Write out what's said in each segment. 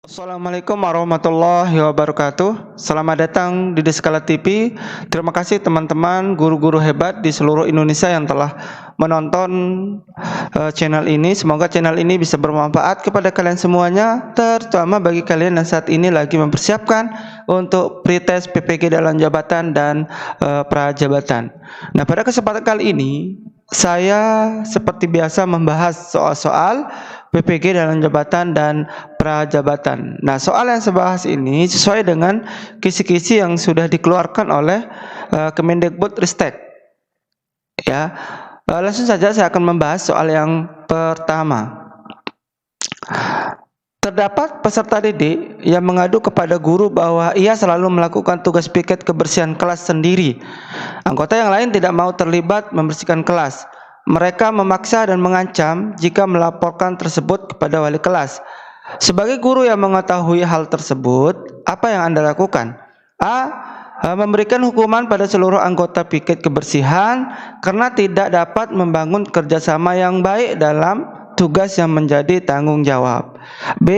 Assalamualaikum warahmatullahi wabarakatuh. Selamat datang di Diskala TV. Terima kasih teman-teman guru-guru hebat di seluruh Indonesia yang telah menonton channel ini. Semoga channel ini bisa bermanfaat kepada kalian semuanya, terutama bagi kalian yang saat ini lagi mempersiapkan untuk pretest PPG dalam jabatan dan prajabatan. Nah, pada kesempatan kali ini saya seperti biasa membahas soal-soal PPG dalam jabatan dan prajabatan. Nah, soal yang saya bahas ini sesuai dengan kisi-kisi yang sudah dikeluarkan oleh Kemendikbudristek. Ya, langsung saja saya akan membahas soal yang pertama. Terdapat peserta didik yang mengadu kepada guru bahwa ia selalu melakukan tugas piket kebersihan kelas sendiri. Anggota yang lain tidak mau terlibat membersihkan kelas. Mereka memaksa dan mengancam jika melaporkan tersebut kepada wali kelas. Sebagai guru yang mengetahui hal tersebut, apa yang Anda lakukan? A. Memberikan hukuman pada seluruh anggota piket kebersihan karena tidak dapat membangun kerjasama yang baik dalam tugas yang menjadi tanggung jawab. B.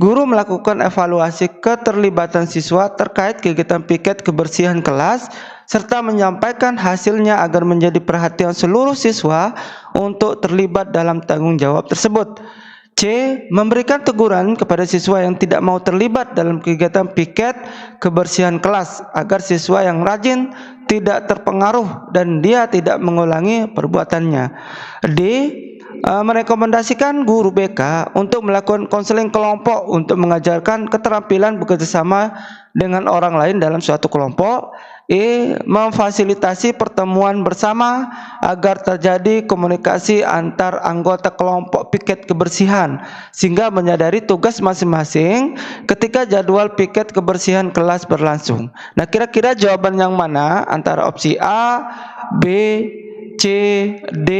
Guru melakukan evaluasi keterlibatan siswa terkait kegiatan piket kebersihan kelas serta menyampaikan hasilnya agar menjadi perhatian seluruh siswa untuk terlibat dalam tanggung jawab tersebut. C. Memberikan teguran kepada siswa yang tidak mau terlibat dalam kegiatan piket kebersihan kelas agar siswa yang rajin tidak terpengaruh dan dia tidak mengulangi perbuatannya. D. Merekomendasikan guru BK untuk melakukan konseling kelompok untuk mengajarkan keterampilan bekerjasama dengan orang lain dalam suatu kelompok. E. Memfasilitasi pertemuan bersama agar terjadi komunikasi antar anggota kelompok piket kebersihan sehingga menyadari tugas masing-masing ketika jadwal piket kebersihan kelas berlangsung. Nah, kira-kira jawaban yang mana antara opsi A, B, C, D,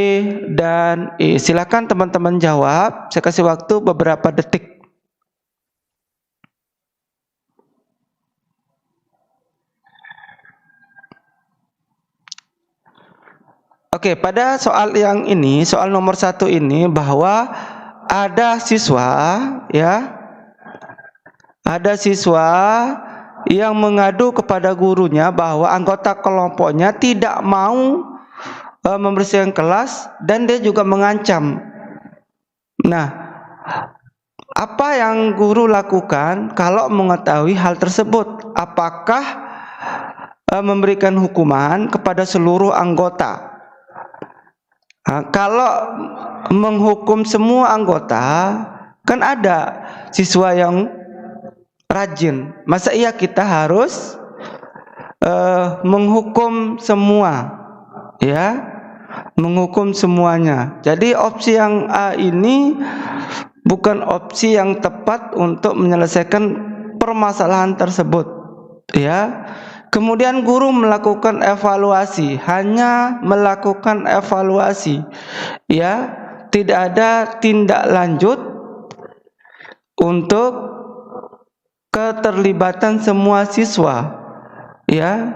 dan E? Silakan teman-teman jawab. Saya kasih waktu beberapa detik. Oke, pada soal yang ini, soal nomor 1 ini, bahwa ada siswa, ya, ada siswa yang mengadu kepada gurunya bahwa anggota kelompoknya tidak mau membersihkan kelas dan dia juga mengancam. Nah, apa yang guru lakukan kalau mengetahui hal tersebut? Apakah memberikan hukuman kepada seluruh anggota? Kalau menghukum semua anggota, kan ada siswa yang rajin. Masa iya kita harus menghukum semua, ya, menghukum semuanya. Jadi opsi yang A ini bukan opsi yang tepat untuk menyelesaikan permasalahan tersebut, ya. Kemudian guru melakukan evaluasi, hanya melakukan evaluasi, ya, tidak ada tindak lanjut untuk keterlibatan semua siswa, ya.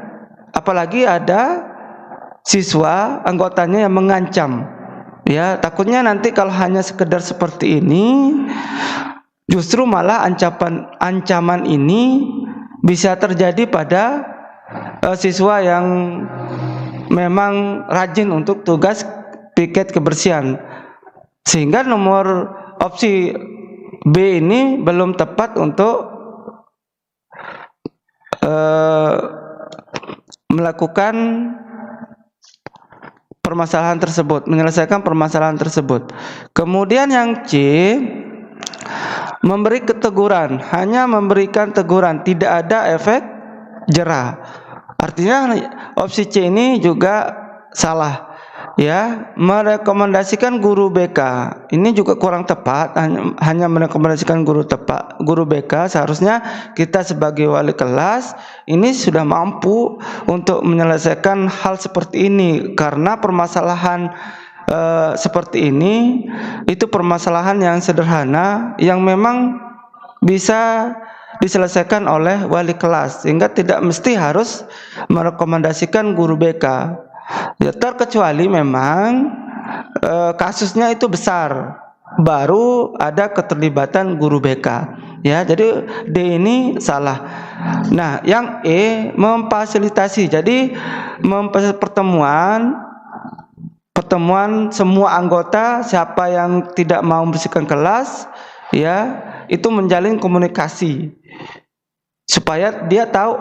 Apalagi ada siswa anggotanya yang mengancam, ya. Takutnya nanti kalau hanya sekedar seperti ini, justru malah ancaman ini bisa terjadi pada siswa yang memang rajin untuk tugas piket kebersihan, sehingga nomor opsi B ini belum tepat untuk melakukan permasalahan tersebut, menyelesaikan permasalahan tersebut. Kemudian yang C, memberi keteguran, hanya memberikan teguran, tidak ada efek jera. Artinya opsi C ini juga salah, ya. Merekomendasikan guru BK ini juga kurang tepat, hanya merekomendasikan guru BK. Seharusnya kita sebagai wali kelas ini sudah mampu untuk menyelesaikan hal seperti ini, karena permasalahan seperti ini itu permasalahan yang sederhana yang memang bisa diselesaikan oleh wali kelas, sehingga tidak mesti harus merekomendasikan guru BK, ya, terkecuali memang kasusnya itu besar, baru ada keterlibatan guru BK. Ya, jadi D ini salah. Nah, yang E memfasilitasi. Jadi pertemuan semua anggota, siapa yang tidak mau membersihkan kelas, ya, itu menjalin komunikasi supaya dia tahu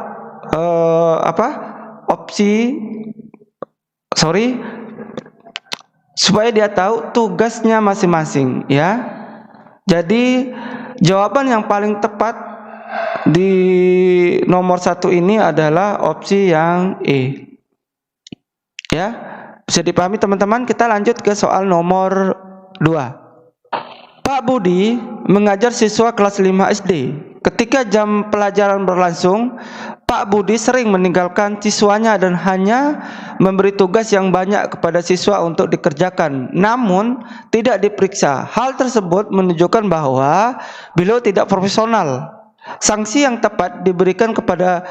supaya dia tahu tugasnya masing-masing, ya. Jadi jawaban yang paling tepat di nomor 1 ini adalah opsi yang E. Ya, bisa dipahami teman-teman. Kita lanjut ke soal nomor 2. Pak Budi mengajar siswa kelas 5 SD. Ketika jam pelajaran berlangsung, Pak Budi sering meninggalkan siswanya dan hanya memberi tugas yang banyak kepada siswa untuk dikerjakan, namun tidak diperiksa. Hal tersebut menunjukkan bahwa beliau tidak profesional. Sanksi yang tepat diberikan kepada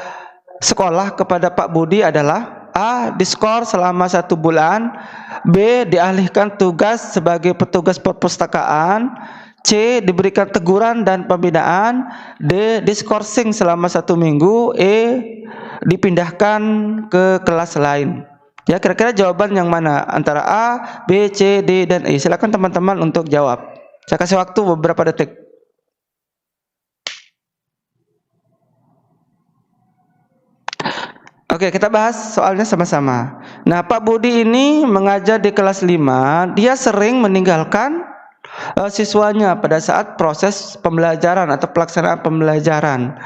sekolah kepada Pak Budi adalah: A. Diskor selama 1 bulan. B. Dialihkan tugas sebagai petugas perpustakaan. C. Diberikan teguran dan pembinaan. D. Diskorsing selama 1 minggu. E. Dipindahkan ke kelas lain. Ya, kira-kira jawaban yang mana antara A, B, C, D, dan E? Silakan teman-teman untuk jawab. Saya kasih waktu beberapa detik. Oke, kita bahas soalnya sama-sama. Nah, Pak Budi ini mengajar di kelas 5. Dia sering meninggalkan siswanya pada saat proses pembelajaran atau pelaksanaan pembelajaran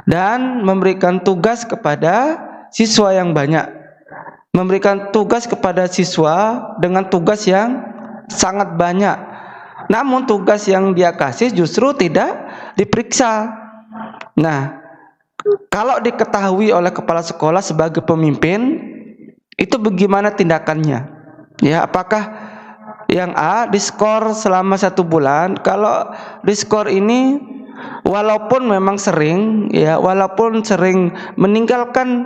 dan memberikan tugas kepada siswa yang banyak. Memberikan tugas kepada siswa dengan tugas yang sangat banyak. Namun tugas yang dia kasih justru tidak diperiksa. Nah, kalau diketahui oleh kepala sekolah sebagai pemimpin, itu bagaimana tindakannya? Ya, apakah yang A, diskor selama 1 bulan? Kalau diskor ini walaupun memang sering, ya, walaupun sering meninggalkan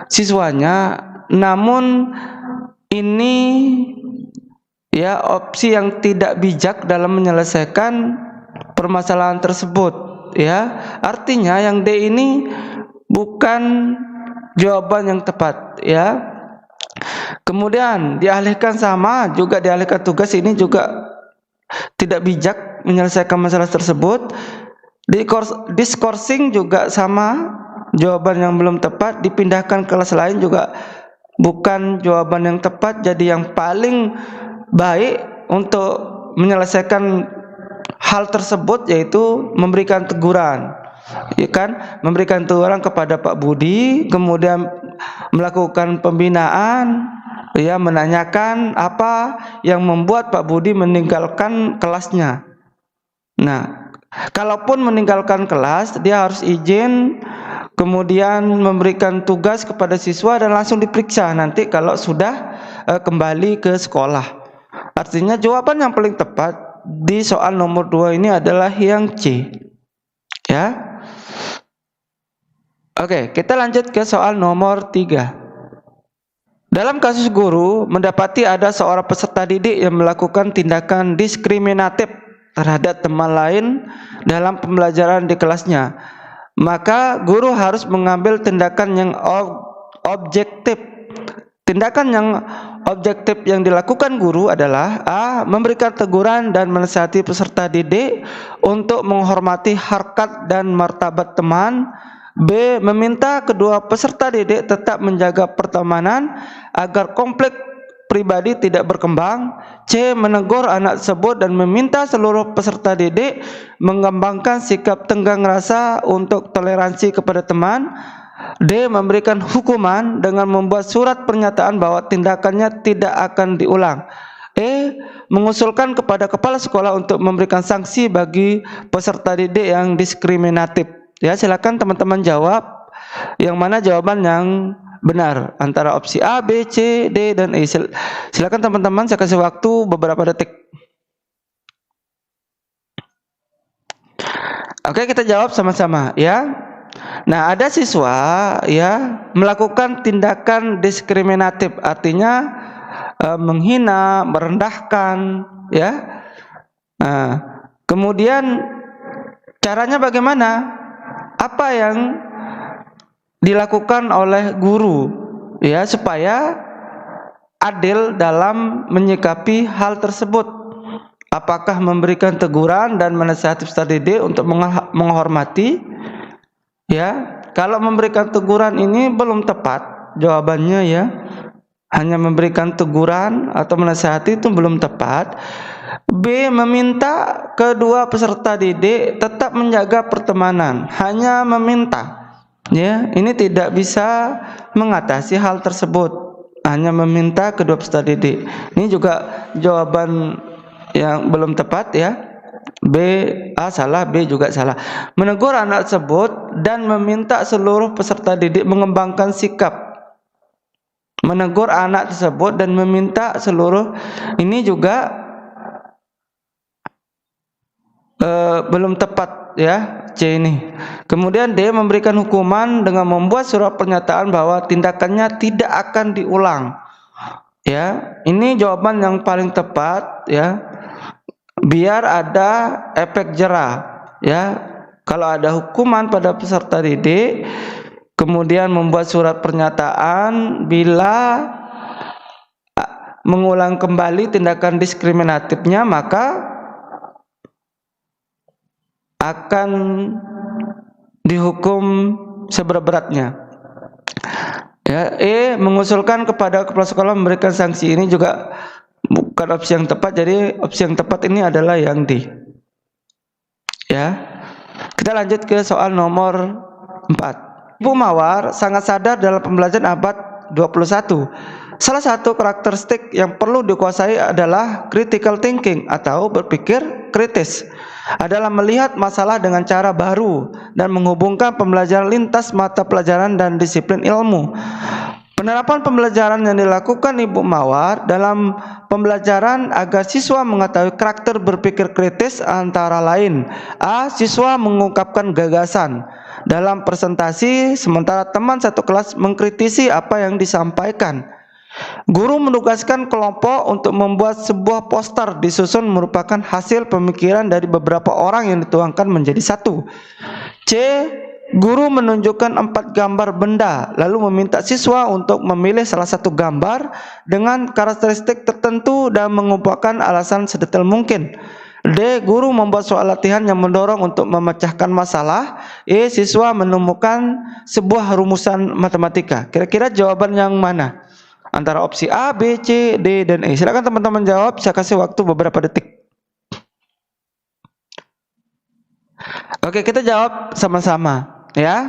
siswanya, namun ini ya opsi yang tidak bijak dalam menyelesaikan permasalahan tersebut, ya. Artinya yang D ini bukan jawaban yang tepat, ya. Kemudian dialihkan dialihkan tugas, ini juga tidak bijak menyelesaikan masalah tersebut. Diskorsing juga sama, jawaban yang belum tepat. Dipindahkan kelas lain juga bukan jawaban yang tepat. Jadi yang paling baik untuk menyelesaikan hal tersebut yaitu memberikan teguran, ya kan? Memberikan teguran kepada Pak Budi, kemudian melakukan pembinaan, ya, menanyakan apa yang membuat Pak Budi meninggalkan kelasnya. Nah, kalaupun meninggalkan kelas, dia harus izin, kemudian memberikan tugas kepada siswa dan langsung diperiksa nanti kalau sudah kembali ke sekolah. Artinya jawaban yang paling tepat di soal nomor 2 ini adalah yang C. Ya. Oke, kita lanjut ke soal nomor 3. Dalam kasus guru mendapati ada seorang peserta didik yang melakukan tindakan diskriminatif terhadap teman lain dalam pembelajaran di kelasnya, maka guru harus mengambil tindakan yang objektif. Tindakan yang objektif yang dilakukan guru adalah: A. Memberikan teguran dan menasihati peserta didik untuk menghormati harkat dan martabat teman. B. Meminta kedua peserta didik tetap menjaga pertemanan agar konflik pribadi tidak berkembang. C. Menegur anak tersebut dan meminta seluruh peserta didik mengembangkan sikap tenggang rasa untuk toleransi kepada teman. D. Memberikan hukuman dengan membuat surat pernyataan bahwa tindakannya tidak akan diulang. E. Mengusulkan kepada kepala sekolah untuk memberikan sanksi bagi peserta didik yang diskriminatif. Ya, silakan teman-teman jawab yang mana jawaban yang benar antara opsi A, B, C, D, dan E. Silakan teman-teman, saya kasih waktu beberapa detik. Oke, kita jawab sama-sama, ya. Nah, ada siswa, ya, melakukan tindakan diskriminatif, artinya menghina, merendahkan, ya. Nah, kemudian Caranya bagaimana? Apa yang dilakukan oleh guru ya supaya adil dalam menyikapi hal tersebut? Apakah memberikan teguran dan menasihati peserta didik untuk menghormati? Ya, kalau memberikan teguran ini belum tepat jawabannya ya. Hanya memberikan teguran atau menasihati itu belum tepat. B, meminta kedua peserta didik tetap menjaga pertemanan, hanya meminta. Ya, ini tidak bisa mengatasi hal tersebut. Hanya meminta kedua peserta didik. Ini juga jawaban yang belum tepat ya. B, A salah, B juga salah. Menegur anak tersebut dan meminta seluruh peserta didik mengembangkan sikap. Menegur anak tersebut dan meminta seluruh, ini juga belum tepat ya, C ini. Kemudian D, memberikan hukuman dengan membuat surat pernyataan bahwa tindakannya tidak akan diulang. Ya, ini jawaban yang paling tepat ya. Biar ada efek jera ya. Kalau ada hukuman pada peserta didik, kemudian membuat surat pernyataan bila mengulang kembali tindakan diskriminatifnya, maka akan dihukum seberat-beratnya. Ya, E, mengusulkan kepada kepala sekolah memberikan sanksi, ini juga bukan opsi yang tepat, jadi opsi yang tepat ini adalah yang D. Ya. Kita lanjut ke soal nomor 4. Ibu Mawar sangat sadar dalam pembelajaran abad 21. Salah satu karakteristik yang perlu dikuasai adalah critical thinking atau berpikir kritis. Adalah melihat masalah dengan cara baru dan menghubungkan pembelajaran lintas mata pelajaran dan disiplin ilmu. Penerapan pembelajaran yang dilakukan Ibu Mawar dalam pembelajaran agar siswa mengetahui karakter berpikir kritis antara lain: A, siswa mengungkapkan gagasan dalam presentasi sementara teman satu kelas mengkritisi apa yang disampaikan. Guru menugaskan kelompok untuk membuat sebuah poster disusun merupakan hasil pemikiran dari beberapa orang yang dituangkan menjadi satu. C, guru menunjukkan 4 gambar benda lalu meminta siswa untuk memilih salah satu gambar dengan karakteristik tertentu dan mengumpulkan alasan sedetail mungkin. D, guru membuat soal latihan yang mendorong untuk memecahkan masalah. E, siswa menemukan sebuah rumusan matematika. Kira-kira jawaban yang mana? Antara opsi A, B, C, D, dan E. Silakan teman-teman jawab, saya kasih waktu beberapa detik. Oke, kita jawab sama-sama ya.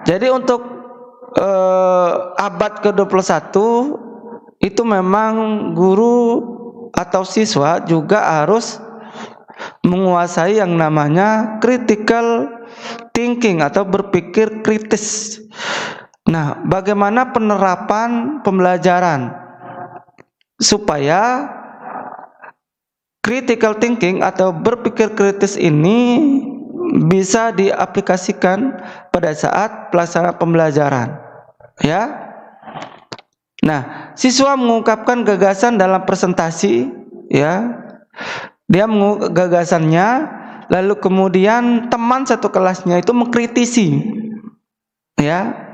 Jadi untuk abad ke-21 itu memang guru atau siswa juga harus menguasai yang namanya critical thinking atau berpikir kritis. Nah, bagaimana penerapan pembelajaran supaya critical thinking atau berpikir kritis ini bisa diaplikasikan pada saat pelaksanaan pembelajaran ya. Nah, siswa mengungkapkan gagasan dalam presentasi ya. Dia mengungkapkan gagasannya, lalu kemudian teman satu kelasnya itu mengkritisi ya.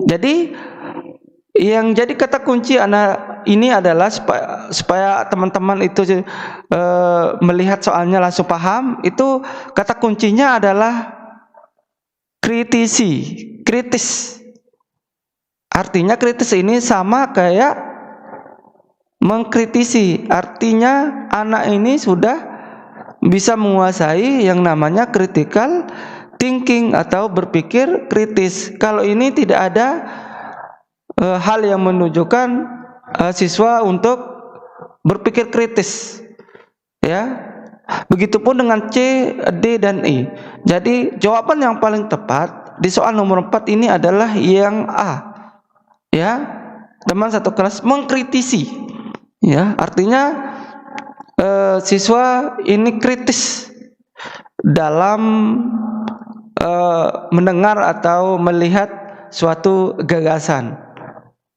Jadi yang jadi kata kunci anak ini adalah supaya teman-teman itu melihat soalnya langsung paham, itu kata kuncinya adalah kritis. Artinya kritis ini sama kayak mengkritisi, artinya anak ini sudah bisa menguasai yang namanya critical thinking atau berpikir kritis. Kalau ini tidak ada hal yang menunjukkan siswa untuk berpikir kritis ya. Begitupun dengan C, D, dan E. Jadi jawaban yang paling tepat di soal nomor 4 ini adalah yang A ya. Teman satu kelas mengkritisi ya, artinya siswa ini kritis dalam mendengar atau melihat suatu gagasan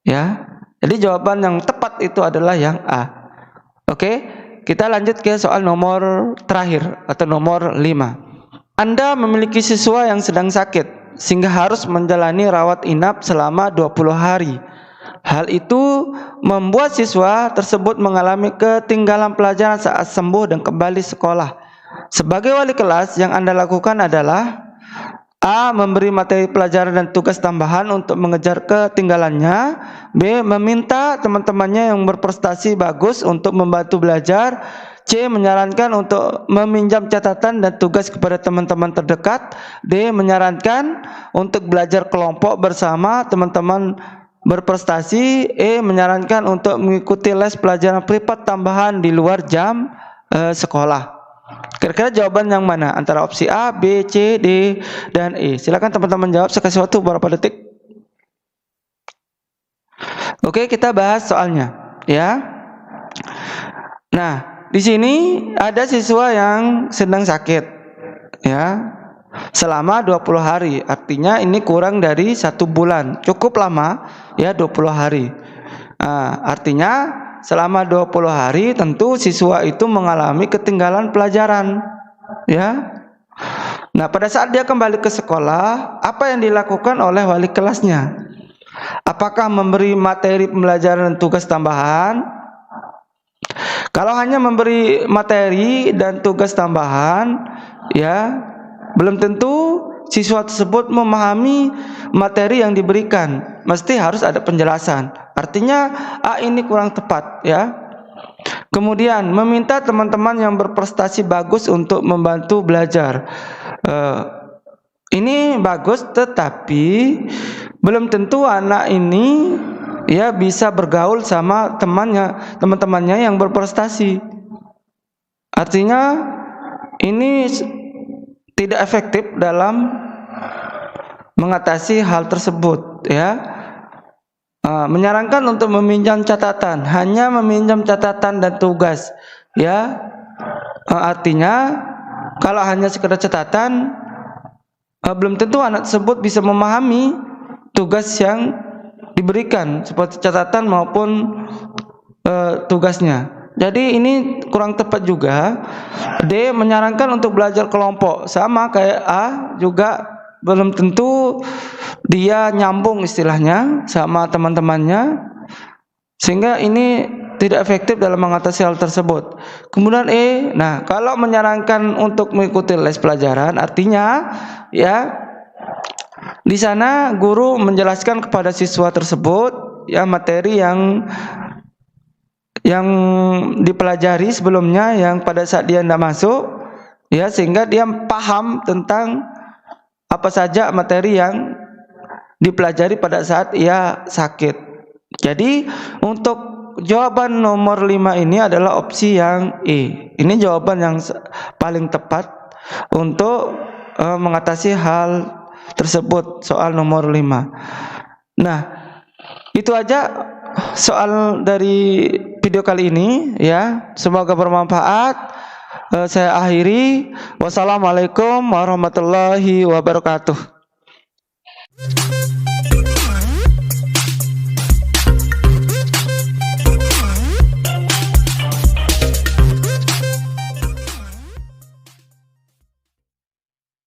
ya. Jadi jawaban yang tepat itu adalah yang A. Oke, kita lanjut ke soal nomor terakhir atau nomor 5. Anda memiliki siswa yang sedang sakit sehingga harus menjalani rawat inap selama 20 hari. Hal itu membuat siswa tersebut mengalami ketinggalan pelajaran saat sembuh dan kembali sekolah. Sebagai wali kelas, yang Anda lakukan adalah A. Memberi materi pelajaran dan tugas tambahan untuk mengejar ketinggalannya. B. Meminta teman-temannya yang berprestasi bagus untuk membantu belajar. C. Menyarankan untuk meminjam catatan dan tugas kepada teman-teman terdekat. D. Menyarankan untuk belajar kelompok bersama teman-teman berprestasi. E. Menyarankan untuk mengikuti les pelajaran privat tambahan di luar jam sekolah. Kira-kira jawaban yang mana antara opsi A, B, C, D, dan E? Silakan teman-teman jawab. Saya kasih waktu beberapa detik. Oke, kita bahas soalnya, ya. Nah, di sini ada siswa yang sedang sakit, ya, selama 20 hari. Artinya ini kurang dari 1 bulan. Cukup lama, ya, 20 hari. Nah, artinya selama 20 hari tentu siswa itu mengalami ketinggalan pelajaran, ya. Nah, pada saat dia kembali ke sekolah, apa yang dilakukan oleh wali kelasnya? Apakah memberi materi pembelajaran dan tugas tambahan? Kalau hanya memberi materi dan tugas tambahan, ya, belum tentu siswa tersebut memahami materi yang diberikan. Mesti harus ada penjelasan. Artinya A ini kurang tepat, ya. Kemudian meminta teman-teman yang berprestasi bagus untuk membantu belajar. Ini bagus, tetapi belum tentu anak ini, ya, bisa bergaul sama teman-temannya yang berprestasi. Artinya ini tidak efektif dalam mengatasi hal tersebut, ya. Menyarankan untuk meminjam catatan, hanya meminjam catatan dan tugas, ya. Artinya kalau hanya sekedar catatan, belum tentu anak tersebut bisa memahami tugas yang diberikan, seperti catatan maupun tugasnya. Jadi ini kurang tepat juga. D. Menyarankan untuk belajar kelompok, sama kayak A, juga belum tentu dia nyambung istilahnya sama teman-temannya, sehingga ini tidak efektif dalam mengatasi hal tersebut. Kemudian E. Nah, kalau menyarankan untuk mengikuti les pelajaran, artinya, ya, di sana guru menjelaskan kepada siswa tersebut, ya, materi yang dipelajari sebelumnya, yang pada saat dia tidak masuk, ya, sehingga dia paham tentang apa saja materi yang dipelajari pada saat ia sakit. Jadi untuk jawaban nomor 5 ini adalah opsi yang E. Ini jawaban yang paling tepat untuk mengatasi hal tersebut, soal nomor 5. Nah, itu aja soal dari video kali ini, ya. Semoga bermanfaat. Saya akhiri. Wassalamualaikum warahmatullahi wabarakatuh.